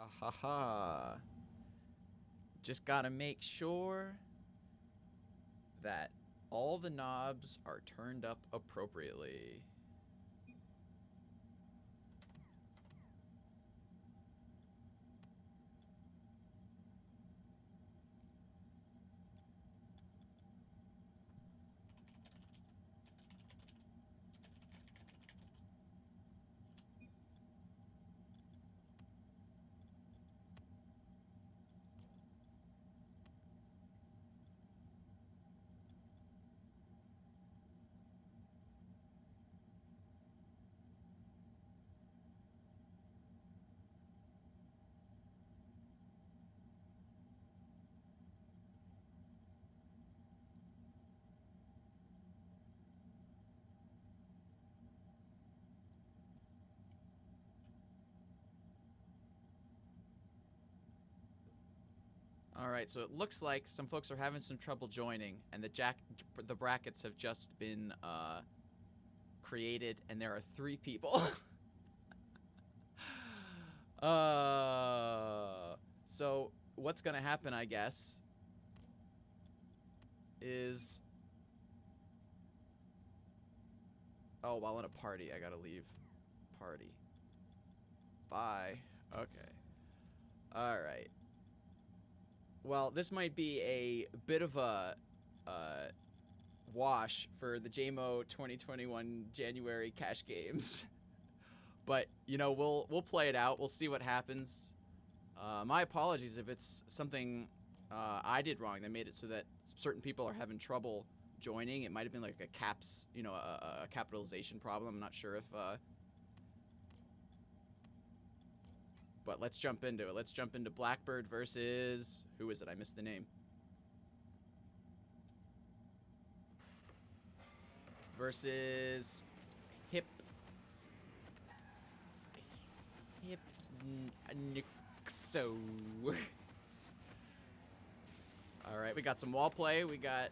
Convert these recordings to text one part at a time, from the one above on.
Ahaha. Just gotta make sure that all the knobs are turned up appropriately. All right, so it looks like some folks are having some trouble joining, and the brackets have just been created, and there are 3 people. So what's gonna happen, I guess, is while in a party, I gotta leave party. Bye. Okay. All right. Well, this might be a bit of a wash for the JMO 2021 January cash games. But, you know, we'll play it out. We'll see what happens. My apologies if it's something I did wrong that made it so that certain people are having trouble joining. It might have been like a caps, you know, a capitalization problem. I'm not sure if... But let's jump into it. Let's jump into Blackbird versus... Who is it? I missed the name. Versus... Nixo. Alright, we got some wall play. We got...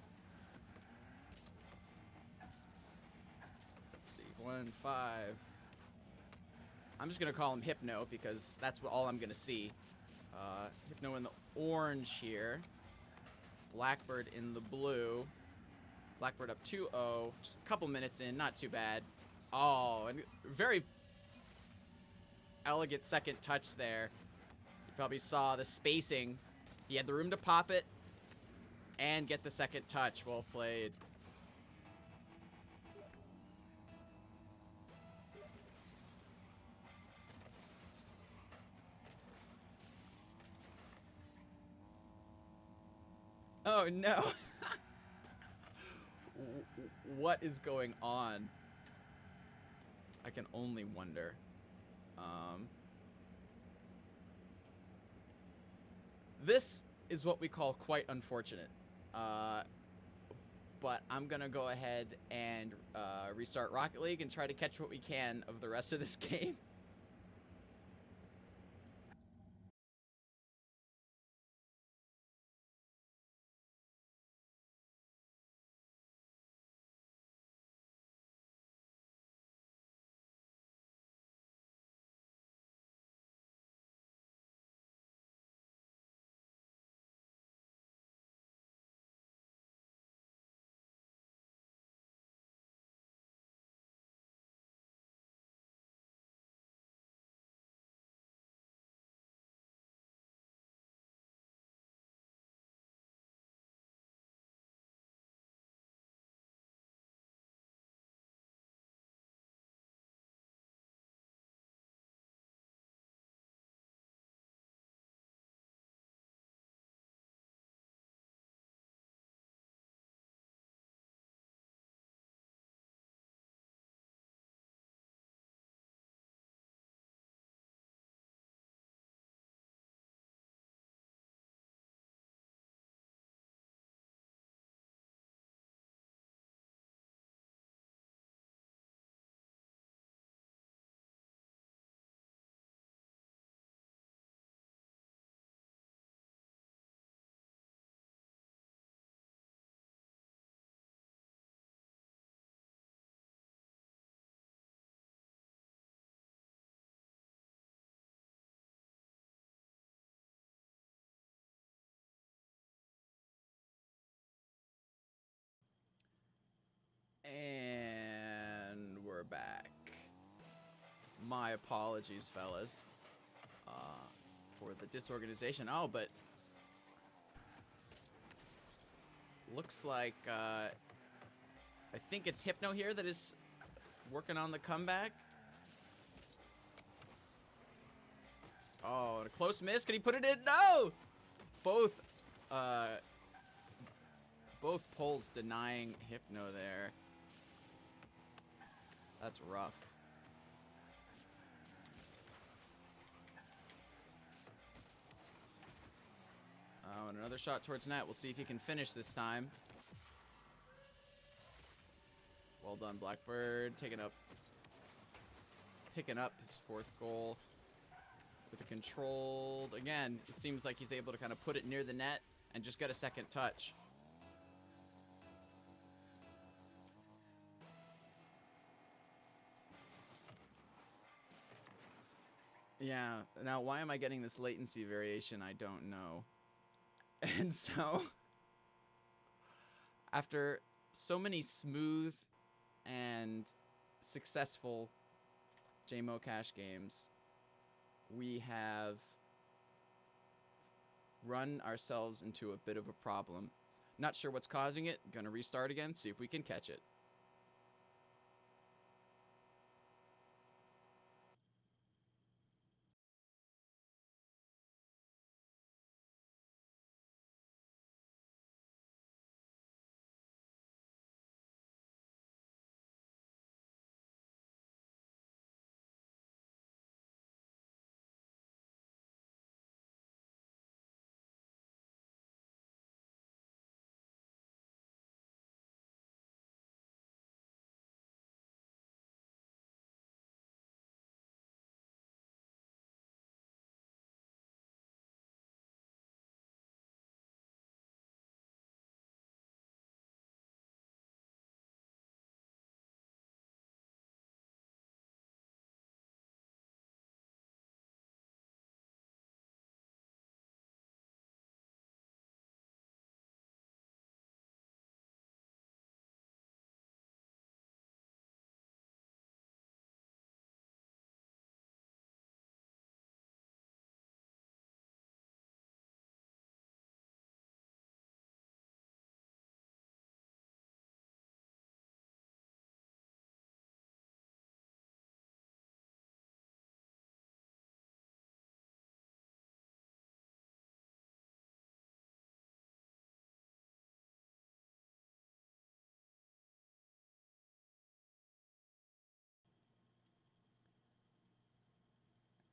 Let's see. 1, 5... I'm just gonna call him Hypno because that's all I'm gonna see. Hypno in the orange here. Blackbird in the blue. Blackbird up 2-0. Just a couple minutes in, not too bad. Oh, and very elegant second touch there. You probably saw the spacing. He had the room to pop it and get the second touch. Well played. Oh no. What is going on? I can only wonder. This is what we call quite unfortunate. But I'm gonna go ahead and restart Rocket League and try to catch what we can of the rest of this game. And we're back. My apologies, fellas, for the disorganization. Oh, but looks like I think it's Hypno here that is working on the comeback. Oh, and a close miss. Can he put it in? No! Both pulls denying Hypno there. That's rough. Oh, and another shot towards net. We'll see if he can finish this time. Well done, Blackbird. Picking up his 4th goal with a controlled. Again, it seems like he's able to kind of put it near the net and just get a second touch. Yeah, now why am I getting this latency variation? I don't know. And so, after so many smooth and successful JMO Cash games, we have run ourselves into a bit of a problem. Not sure what's causing it. Gonna restart again, see if we can catch it.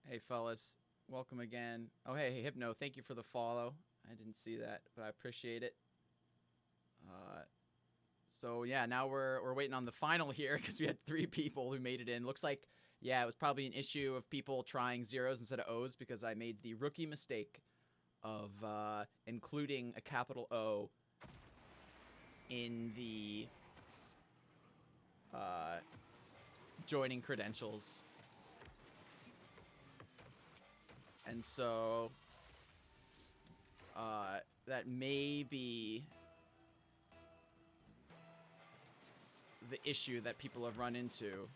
Hey, fellas. Welcome again. Oh, hey, Hypno. Thank you for the follow. I didn't see that, but I appreciate it. So, yeah, now we're waiting on the final here because we had 3 people who made it in. Looks like, yeah, it was probably an issue of people trying zeros instead of O's because I made the rookie mistake of including a capital O in the joining credentials. And so that may be the issue that people have run into.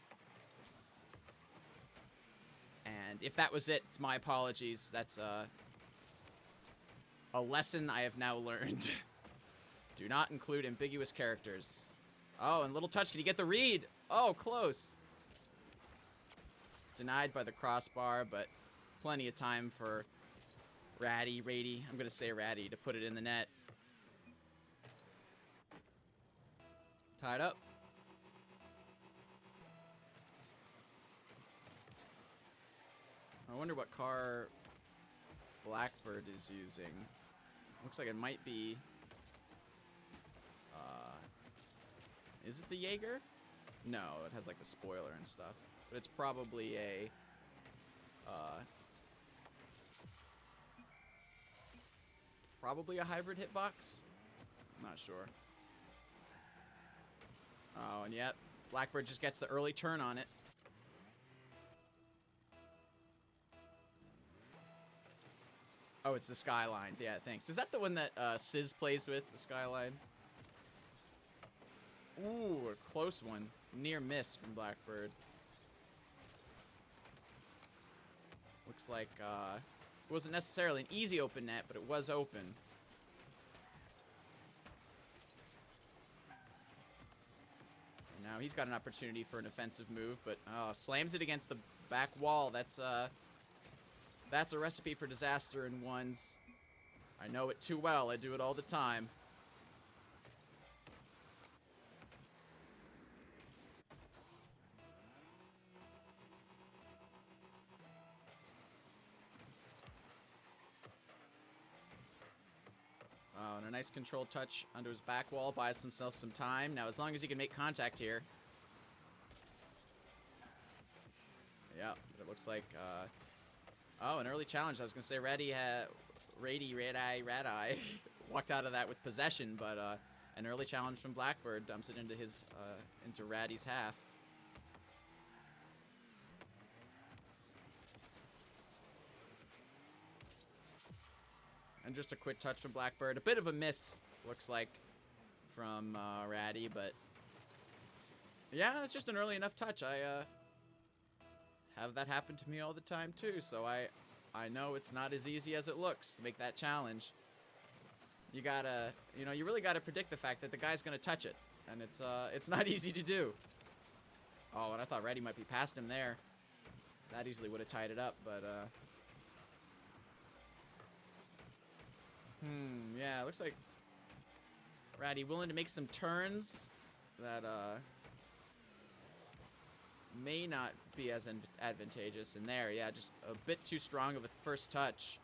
And if that was it, it's my apologies. That's a lesson I have now learned. Do not include ambiguous characters. Oh, and little touch. Can you get the read? Oh, close. Denied by the crossbar, but plenty of time for Rady. I'm going to say Rady to put it in the net. Tied up. I wonder what car Blackbird is using. Looks like it might be... is it the Jaeger? No, it has like the spoiler and stuff. But it's probably a... probably a hybrid hitbox? I'm not sure. Oh, and yep. Blackbird just gets the early turn on it. Oh, it's the Skyline. Yeah, thanks. Is that the one that Sizz plays with, the Skyline? Ooh, a close one. Near miss from Blackbird. Looks like it wasn't necessarily an easy open net, but it was open. And now he's got an opportunity for an offensive move, but slams it against the back wall. That's a recipe for disaster in ones. I know it too well. I do it all the time. Oh, and a nice controlled touch onto his back wall buys himself some time. Now, as long as he can make contact here. Yeah, but it looks like, oh, an early challenge. I was going to say Red-Eye walked out of that with possession, but an early challenge from Blackbird dumps it into his, into Raddy's half. And just a quick touch from Blackbird. A bit of a miss, looks like, from Raddy, but yeah, it's just an early enough touch. I have that happen to me all the time too, so I know it's not as easy as it looks to make that challenge. You gotta, you really gotta predict the fact that the guy's gonna touch it, and it's not easy to do. Oh, and I thought Raddy might be past him there. That easily would have tied it up, but yeah, it looks like Raddy willing to make some turns that may not be as advantageous. And there, yeah, just a bit too strong of a first touch.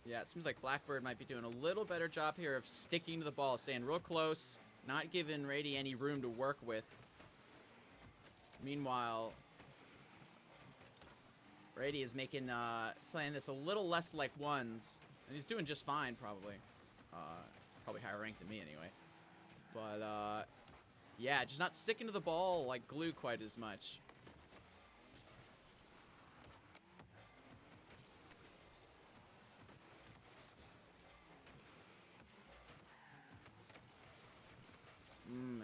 Yeah, it seems like Blackbird might be doing a little better job here of sticking to the ball, staying real close, not giving Raddy any room to work with. Meanwhile, Raddy is making, playing this a little less like ones, and he's doing just fine, probably. Probably higher ranked than me, anyway. But, yeah, just not sticking to the ball like glue quite as much.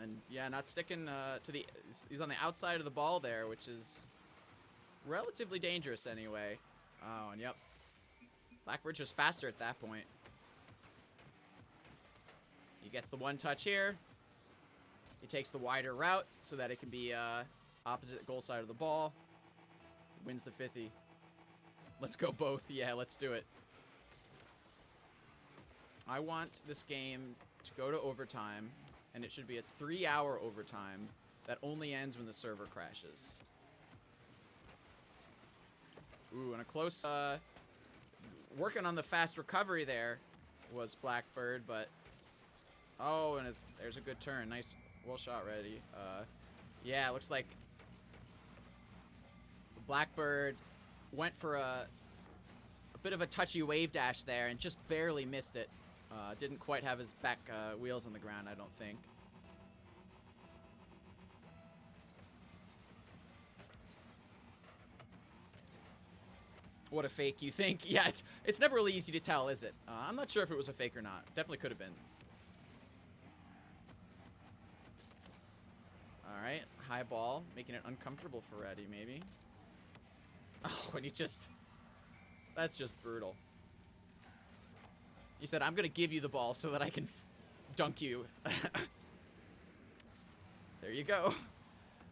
And yeah, not sticking to the. He's on the outside of the ball there, which is relatively dangerous anyway. Oh, and yep. Blackbird's just faster at that point. He gets the one touch here. He takes the wider route so that it can be opposite goal side of the ball. Wins the 50. Let's go both. Yeah, let's do it. I want this game to go to overtime. And it should be a 3-hour overtime that only ends when the server crashes. Ooh, and a close, working on the fast recovery there was Blackbird, but, oh, and there's a good turn. Nice, well shot, Raddy. Yeah, it looks like Blackbird went for a bit of a touchy wave dash there and just barely missed it. Didn't quite have his back wheels on the ground, I don't think. What a fake, you think? Yeah, it's never really easy to tell, is it? I'm not sure if it was a fake or not. Definitely could have been. All right, high ball, making it uncomfortable for Raddy, maybe. Oh, and he just... That's just brutal. He said, I'm going to give you the ball so that I can dunk you. There you go.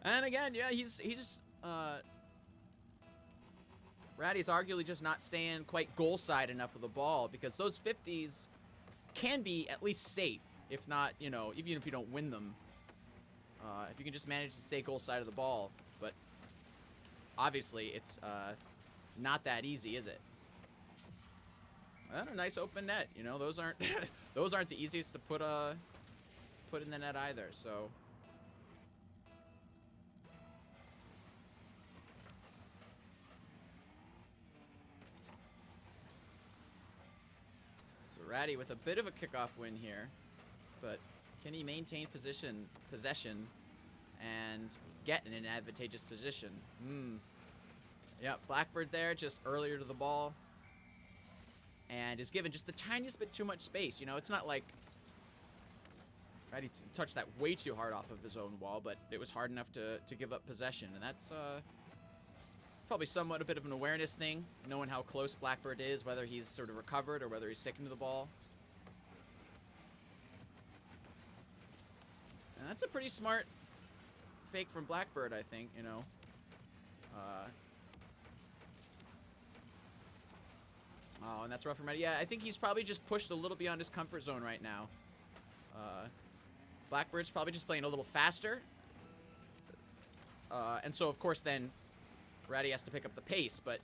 And again, yeah, he just... Raddy's arguably just not staying quite goal side enough of the ball, because those 50s can be at least safe, if not, even if you don't win them. If you can just manage to stay goal side of the ball. But obviously, it's not that easy, is it? And a nice open net. Those aren't those aren't the easiest to put in the net either. So. Raddy with a bit of a kickoff win here, but can he maintain possession and get in an advantageous position? Yeah, Blackbird there, just earlier to the ball. and is given just the tiniest bit too much space. You know, it's not like Ratty touched that way too hard off of his own wall, but it was hard enough to give up possession, and that's probably somewhat a bit of an awareness thing, knowing how close Blackbird is, whether he's sort of recovered or whether he's sticking to the ball. And that's a pretty smart fake from Blackbird, I think, you know. Oh, and that's rough from Reddy. Yeah, I think he's probably just pushed a little beyond his comfort zone right now. Blackbird's probably just playing a little faster. And so, of course, then Ratty has to pick up the pace. But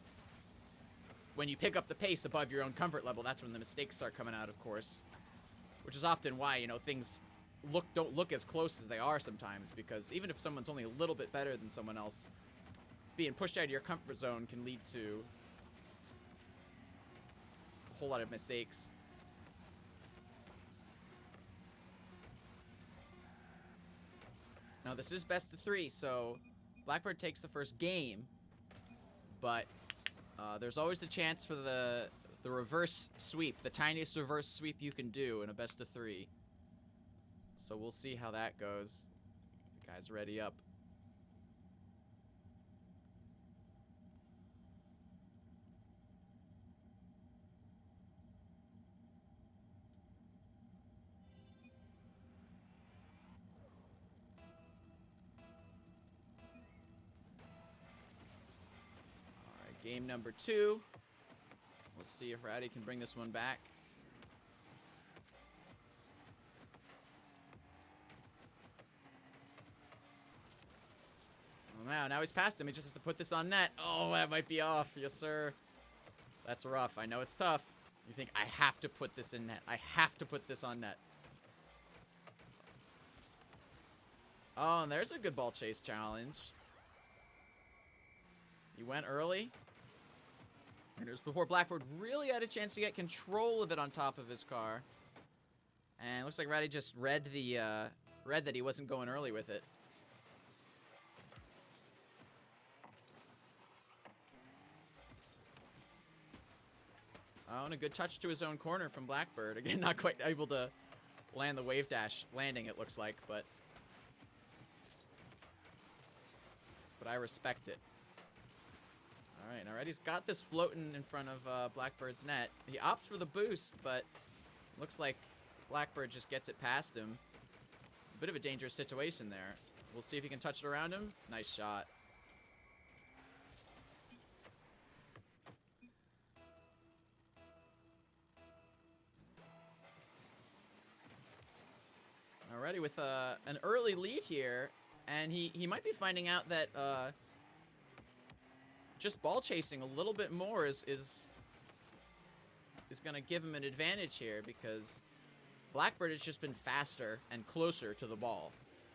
when you pick up the pace above your own comfort level, that's when the mistakes start coming out, of course. Which is often why, you know, things don't look as close as they are sometimes. Because even if someone's only a little bit better than someone else, being pushed out of your comfort zone can lead to a whole lot of mistakes. Now, this is best of 3, so Blackbird takes the first game, but there's always the chance for the reverse sweep, the tiniest reverse sweep you can do in a best of 3. So we'll see how that goes. The guy's ready up. Game number 2. We'll see if Ratty can bring this one back. Oh, wow, now he's past him. He just has to put this on net. Oh, that might be off. Yes, sir. That's rough. I know it's tough. You think, I have to put this in net. I have to put this on net. Oh, and there's a good ball chase challenge. He went early. And it was before Blackbird really had a chance to get control of it on top of his car. And it looks like Ratty just read that he wasn't going early with it. Oh, and a good touch to his own corner from Blackbird. Again, not quite able to land the wave dash landing, it looks like, but I respect it. All right, already he's got this floating in front of Blackbird's net. He opts for the boost, but looks like Blackbird just gets it past him. A bit of a dangerous situation there. We'll see if he can touch it around him. Nice shot. Already with an early lead here, and he might be finding out that just ball chasing a little bit more is going to give him an advantage here, because Blackbird has just been faster and closer to the ball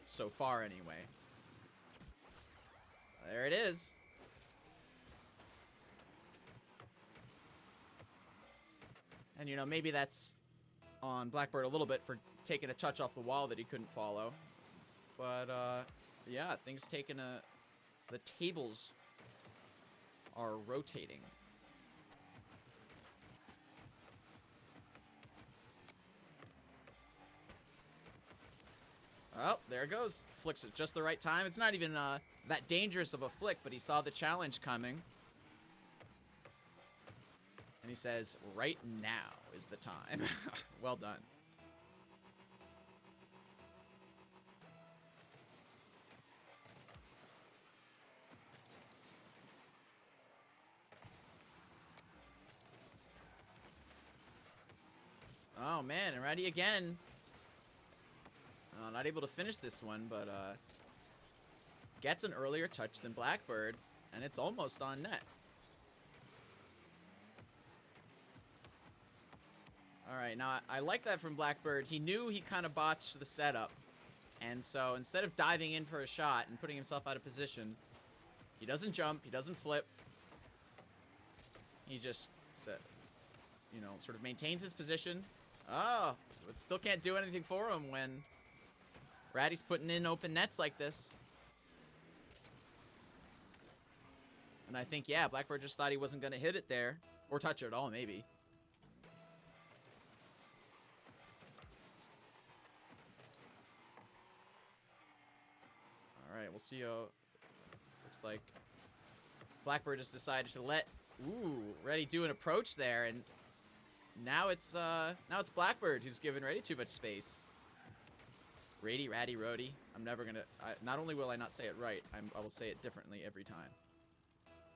so far anyway. There it is. And, you know, maybe that's on Blackbird a little bit for taking a touch off the wall that he couldn't follow. But, yeah, things taking the tables are rotating. Oh, there it goes. Flicks at just the right time. It's not even that dangerous of a flick, but he saw the challenge coming. And he says, right now is the time. Well done. Oh, man, and Ratty again. Not able to finish this one, but gets an earlier touch than Blackbird, and it's almost on net. All right, now I like that from Blackbird. He knew he kind of botched the setup, and so instead of diving in for a shot and putting himself out of position, he doesn't jump, he doesn't flip. He just, you know, sort of maintains his position. Oh, but still can't do anything for him when Ratty's putting in open nets like this. And I think, yeah, Blackbird just thought he wasn't going to hit it there. Or touch it at all, maybe. see. Looks like Blackbird just decided to let Ready do an approach there, and now it's Blackbird who's giving Ready too much space. Rady, Ratty, Rody. I'm never gonna. Not only will I not say it right, I will say it differently every time.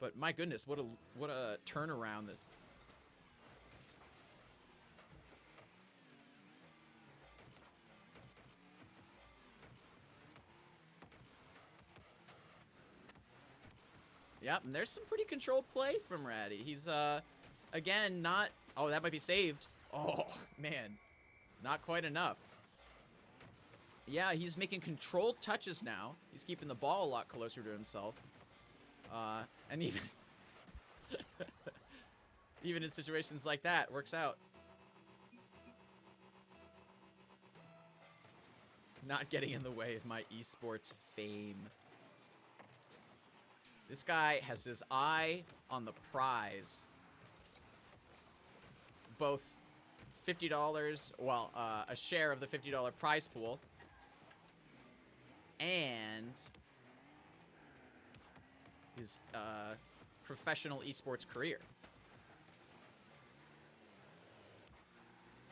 But my goodness, what a turnaround that. Yep, and there's some pretty controlled play from Ratty. He's, again, not... Oh, that might be saved. Oh, man. Not quite enough. Yeah, he's making controlled touches now. He's keeping the ball a lot closer to himself. And even... even in situations like that, works out. Not getting in the way of my esports fame. This guy has his eye on the prize. Both $50, well, a share of the $50 prize pool, and his professional esports career.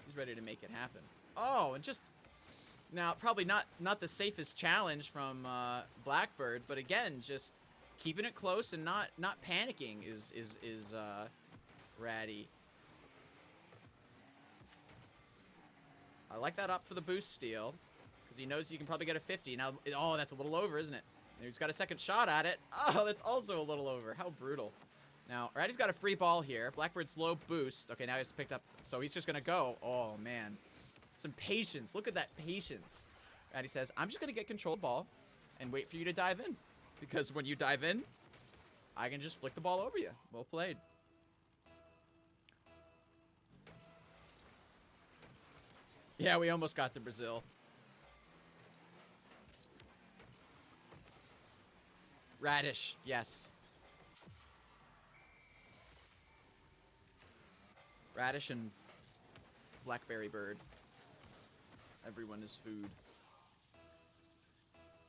He's ready to make it happen. Oh, and just now, probably not the safest challenge from Blackbird, but again, just keeping it close and not panicking is Ratty. I like that up for the boost steal, because he knows he can probably get a 50. Now, oh, that's a little over, isn't it? He's got a second shot at it. Oh, that's also a little over. How brutal. Now, Ratty's got a free ball here. Blackbird's low boost. Okay, now he's picked up, so he's just going to go. Oh, man. Some patience. Look at that patience. Ratty says, I'm just going to get control ball and wait for you to dive in. Because when you dive in, I can just flick the ball over you. Well played. Yeah, we almost got to Brazil. Radish, yes. Radish and blackberry bird. Everyone is food.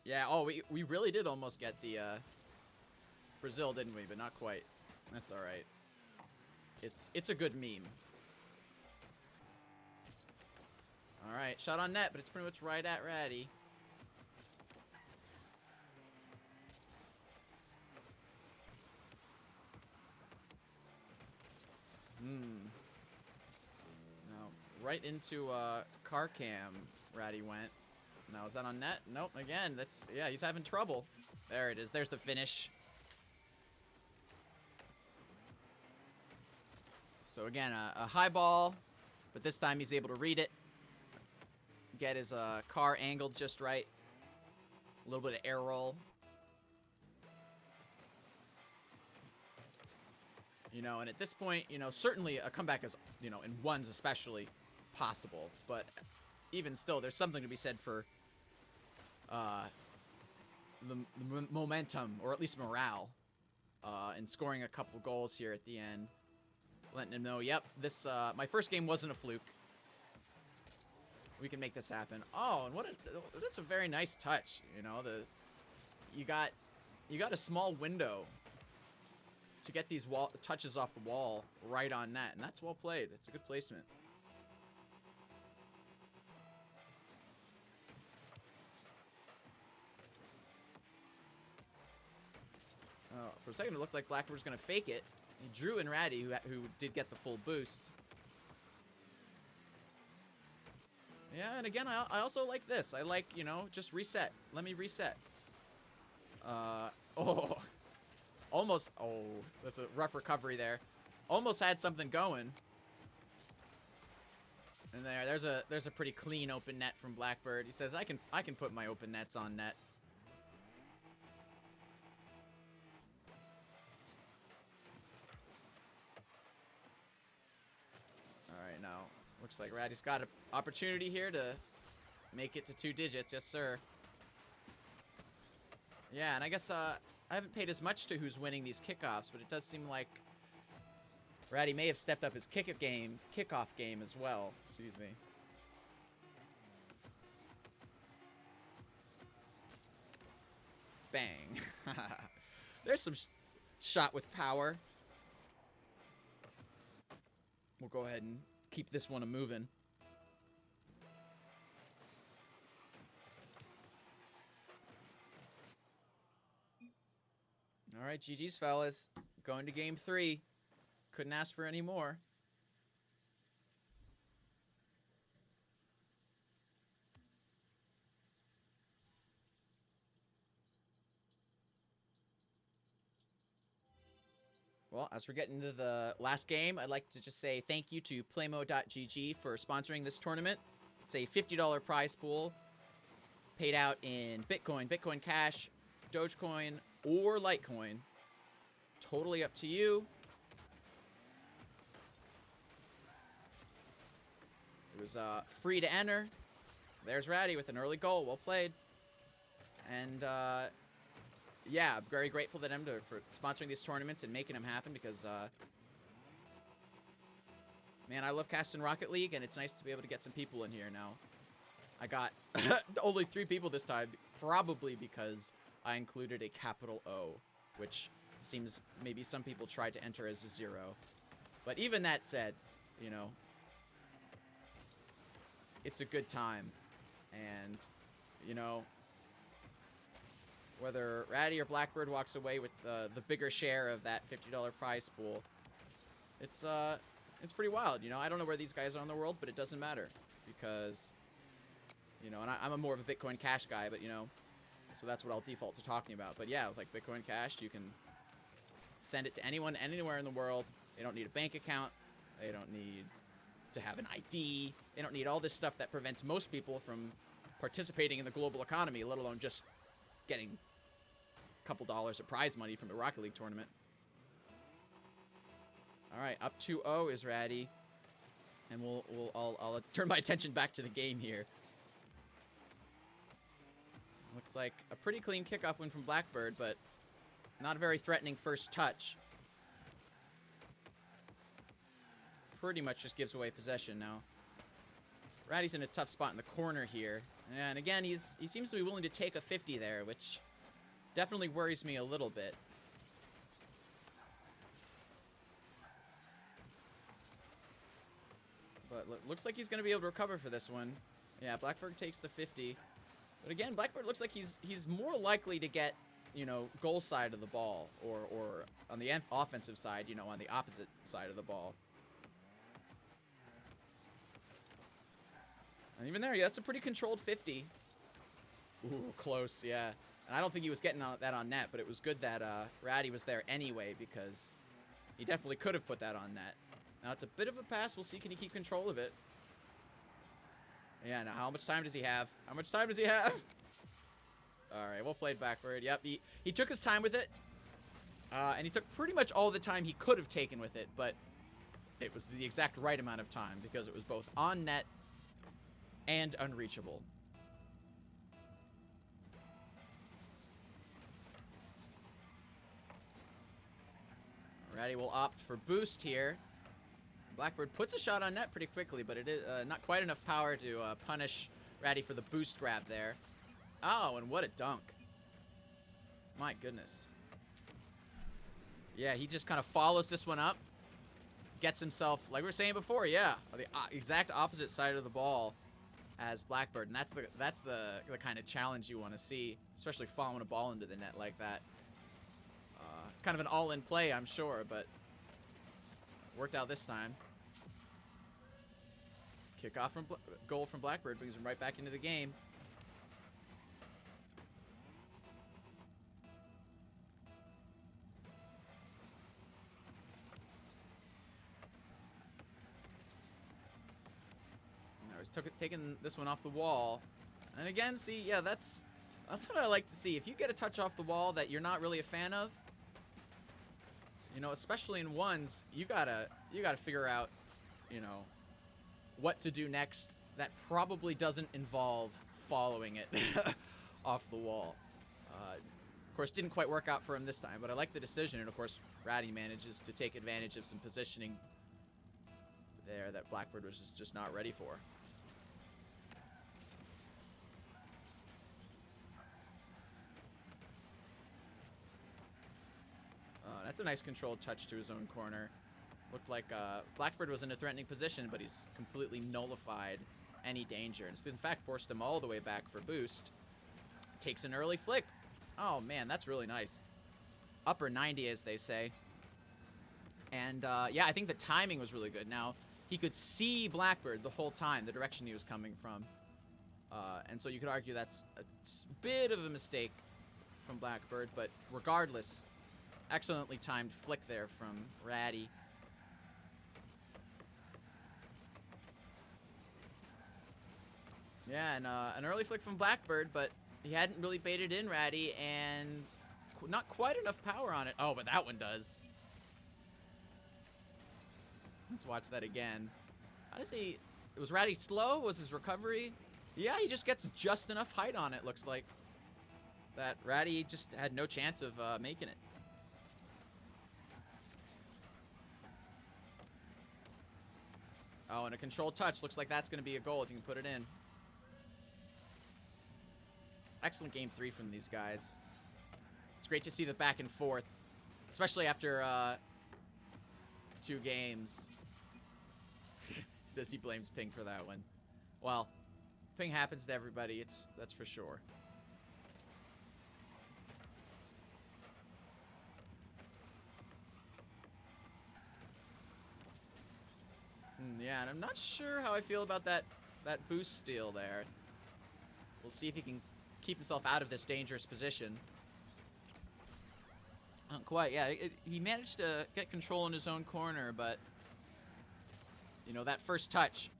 Yeah, oh, we really did almost get the Brazil, didn't we? But not quite. That's all right. It's a good meme. All right, shot on net, but it's pretty much right at Ratty. Now, right into car cam, Ratty went. Now, is that on net? Nope, again, yeah, he's having trouble. There it is, there's the finish. So again, a high ball, but this time he's able to read it. Get his car angled just right. A little bit of air roll. You know, and at this point, you know, certainly a comeback is, you know, in ones especially possible. But even still, there's something to be said for the momentum, or at least morale, and scoring a couple goals here at the end. Letting him know, yep, this my first game wasn't a fluke. We can make this happen. Oh, and that's a very nice touch. You know, you got a small window to get these touches off the wall right on net, and that's well played. It's a good placement. For a second, it looked like Blackbird was going to fake it. He drew in Ratty, who did get the full boost. Yeah, and again, I also like this. I like, you know, just reset. Let me reset. Oh. Almost. Oh, that's a rough recovery there. Almost had something going. And there's a pretty clean open net from Blackbird. He says, I can put my open nets on net. All right, now looks like Ratty's got an opportunity here to make it to 2 digits. Yes, sir. Yeah, and I guess I haven't paid as much to who's winning these kickoffs, but it does seem like Ratty may have stepped up his kickoff game as well. Excuse me. Bang. There's some shot with power. We'll go ahead and keep this one a-moving. All right, GG's, fellas. Going to game 3. Couldn't ask for any more. Well, as we're getting to the last game, I'd like to just say thank you to Playmo.gg for sponsoring this tournament. It's a $50 prize pool paid out in Bitcoin, Bitcoin Cash, Dogecoin, or Litecoin. Totally up to you. It was free to enter. There's Ratty with an early goal. Well played. And yeah, I'm very grateful to them for sponsoring these tournaments and making them happen because, man, I love casting Rocket League, and it's nice to be able to get some people in here now. I got only 3 people this time, probably because I included a capital O, which seems maybe some people tried to enter as a 0. But even that said, you know, it's a good time. And, you know, whether Ratty or Blackbird walks away with the bigger share of that $50 prize pool, it's pretty wild. You know, I don't know where these guys are in the world, but it doesn't matter because, you know, and I'm a more of a Bitcoin Cash guy, but, you know, so that's what I'll default to talking about. But yeah, with like Bitcoin Cash, you can send it to anyone, anywhere in the world. They don't need a bank account. They don't need to have an ID. They don't need all this stuff that prevents most people from participating in the global economy, let alone just getting a couple dollars of prize money from the Rocket League tournament. All right, up 2-0 is Ratty, and I'll turn my attention back to the game here. Looks like a pretty clean kickoff win from Blackbird, but not a very threatening first touch. Pretty much just gives away possession now. Ratty's in a tough spot in the corner here. And again, he seems to be willing to take a 50 there, which definitely worries me a little bit. But looks like he's going to be able to recover for this one. Yeah, Blackbird takes the 50. But again, Blackbird looks like he's more likely to get, you know, goal side of the ball or on the offensive side, you know, on the opposite side of the ball. And even there, yeah, that's a pretty controlled 50. Ooh, close, yeah. And I don't think he was getting that on net, but it was good that Ratty was there anyway because he definitely could have put that on net. Now it's a bit of a pass. We'll see, can he keep control of it? Yeah, now how much time does he have? How much time does he have? All right, well played, Blackbird. Yep, he took his time with it. And he took pretty much all the time he could have taken with it, but it was the exact right amount of time because it was both on net and unreachable. Ratty will opt for boost here. Blackbird puts a shot on net pretty quickly, but it is not quite enough power to punish Ratty for the boost grab there. Oh, and what a dunk. My goodness. Yeah, he just kind of follows this one up. Gets himself, like we were saying before, yeah, on the exact opposite side of the ball as Blackbird. And that's the kind of challenge you want to see, especially following a ball into the net like that. Kind of an all-in play, I'm sure, but worked out this time. Kickoff from goal from Blackbird brings him right back into the game. Now he's taking this one off the wall. And again, see, yeah, that's what I like to see. If you get a touch off the wall that you're not really a fan of, you know, especially in ones, you gotta figure out, you know, what to do next that probably doesn't involve following it off the wall. Of course, didn't quite work out for him this time, but I like the decision. And of course, Ratty manages to take advantage of some positioning there that Blackbird was just not ready for. a nice controlled touch to his own corner. Looked like Blackbird was in a threatening position, but he's completely nullified any danger. And in fact, forced him all the way back for boost. Takes an early flick. Oh, man, that's really nice. Upper 90, as they say. And, yeah, I think the timing was really good. Now, he could see Blackbird the whole time, the direction he was coming from. And so you could argue that's a bit of a mistake from Blackbird, but regardless, excellently timed flick there from Ratty. Yeah, and an early flick from Blackbird, but he hadn't really baited in Ratty, and not quite enough power on it. Oh, but that one does. Let's watch that again. How does he... Was Ratty slow? Was his recovery... Yeah, he just gets just enough height on it, looks like. That Ratty just had no chance of making it. Oh, and a controlled touch. Looks like that's going to be a goal if you can put it in. Excellent game 3 from these guys. It's great to see the back and forth, especially after 2 games. He says he blames Ping for that one. Well... Ping happens to everybody, that's for sure. Yeah, and I'm not sure how I feel about that boost steal there. We'll see if he can keep himself out of this dangerous position. Not quite, yeah. He managed to get control in his own corner, but... You know, that first touch...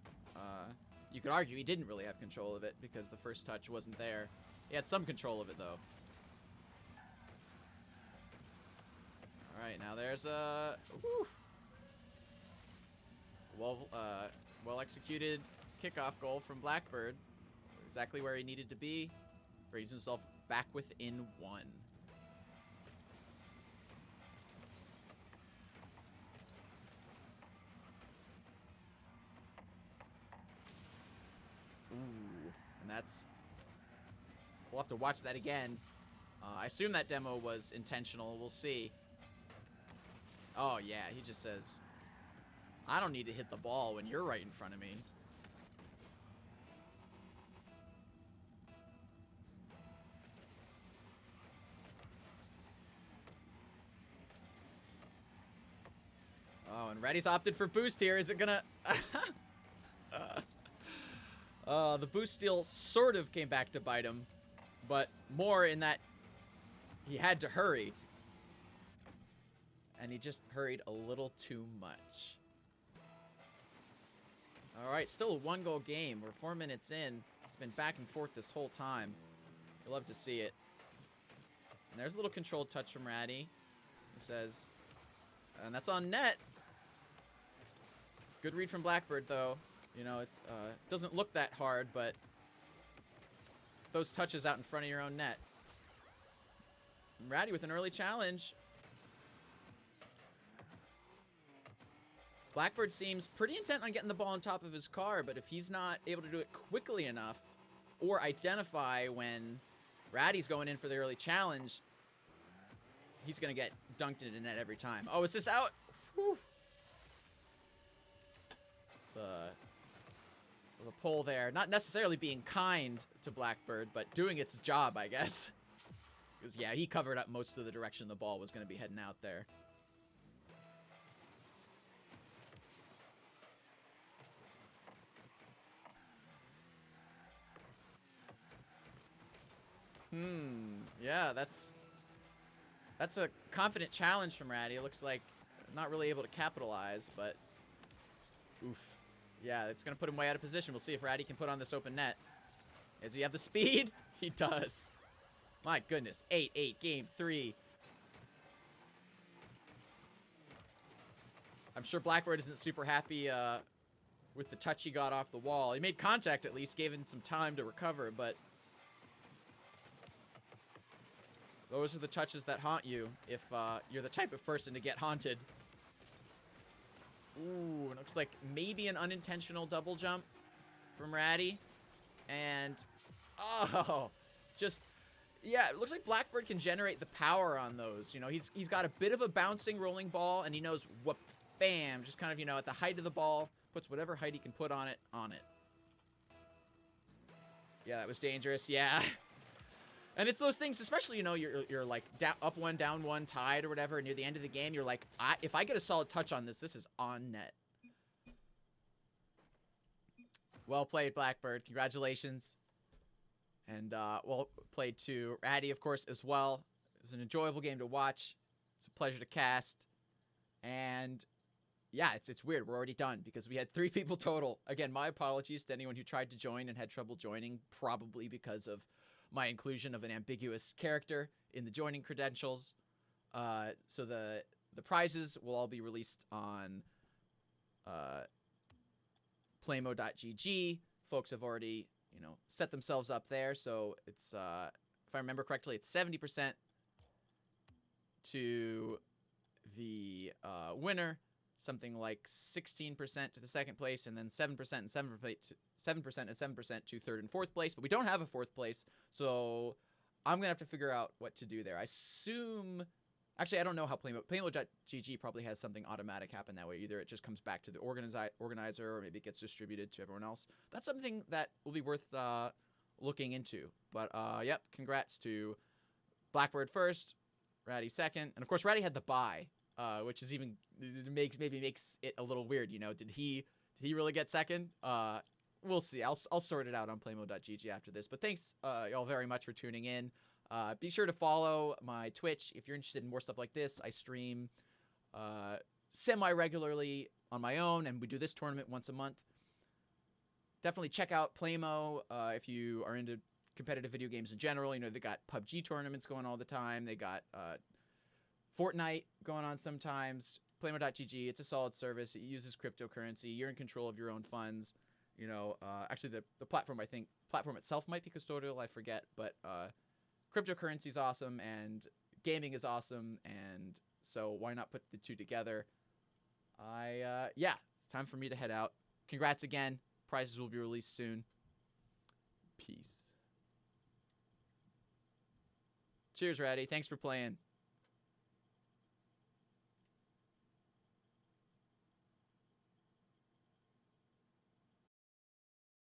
You could argue he didn't really have control of it because the first touch wasn't there. He had some control of it, though. All right, now there's a well-executed kickoff goal from Blackbird. Exactly where he needed to be. Brings himself back within 1. And that's... We'll have to watch that again. I assume that demo was intentional. We'll see. Oh, yeah. He just says, I don't need to hit the ball when you're right in front of me. Oh, and Reddy's opted for boost here. Is it gonna... The boost steal sort of came back to bite him, but more in that he had to hurry. And he just hurried a little too much. All right, still a 1-goal game. We're 4 minutes in. It's been back and forth this whole time. You'll love to see it. And there's a little controlled touch from Ratty. He says, and that's on net. Good read from Blackbird, though. You know, it doesn't look that hard, but those touches out in front of your own net. And Ratty with an early challenge. Blackbird seems pretty intent on getting the ball on top of his car, but if he's not able to do it quickly enough or identify when Ratty's going in for the early challenge, he's going to get dunked into net every time. Oh, is this out? Whew. The pull there, not necessarily being kind to Blackbird, but doing its job, I guess. Because, yeah, he covered up most of the direction the ball was going to be heading out there. Yeah, that's a confident challenge from Ratty. It looks like not really able to capitalize, but oof. Yeah, it's going to put him way out of position. We'll see if Ratty can put on this open net. Does he have the speed? He does. My goodness. 8-8, game 3. I'm sure Blackbird isn't super happy with the touch he got off the wall. He made contact at least, gave him some time to recover, but those are the touches that haunt you if you're the type of person to get haunted. Ooh, it looks like maybe an unintentional double jump from Ratty. And, oh, just, Yeah, it looks like Blackbird can generate the power on those. You know, he's got a bit of a bouncing rolling ball, and he knows what, bam, just kind of, you know, at the height of the ball, puts whatever height he can put on it, Yeah, that was dangerous. Yeah. And it's those things, especially, you know, you're like up one, down one, tied or whatever, and near the end of the game, you're like, if I get a solid touch on this, this is on net. Well played, Blackbird. Congratulations. And well played to Ratty, of course, as well. It was an enjoyable game to watch. It's a pleasure to cast. And yeah, it's weird. We're already done because we had 3 people total. Again, my apologies to anyone who tried to join and had trouble joining, probably because of my inclusion of an ambiguous character in the joining credentials. So the prizes will all be released on Playmo.gg. Folks have already, you know, set themselves up there. So it's, if I remember correctly, it's 70% to the winner, something like 16% to the second place, and then 7% and 7% to third and fourth place. But we don't have a fourth place, so I'm gonna have to figure out what to do there. I assume, actually, I don't know how Playmo.gg probably has something automatic happen that way. Either it just comes back to the organizer, or maybe it gets distributed to everyone else. That's something that will be worth looking into. But yep, congrats to Blackbird first, Ratty second, and of course Ratty had the bye, which is even maybe makes it a little weird. You know, did he really get second? We'll see. I'll sort it out on Playmo.gg after this. But thanks y'all very much for tuning in. Be sure to follow my Twitch if you're interested in more stuff like this. I stream semi-regularly on my own, and we do this tournament once a month. Definitely check out Playmo if you are into competitive video games in general. You know, they got PUBG tournaments going all the time. They got Fortnite going on sometimes. Playmo.gg, it's a solid service. It uses cryptocurrency. You're in control of your own funds. You know, actually the platform, I think, platform itself might be custodial, I forget, but cryptocurrency is awesome, and gaming is awesome, and so why not put the two together? Yeah, time for me to head out. Congrats again. Prizes will be released soon. Peace. Cheers, Ratty. Thanks for playing.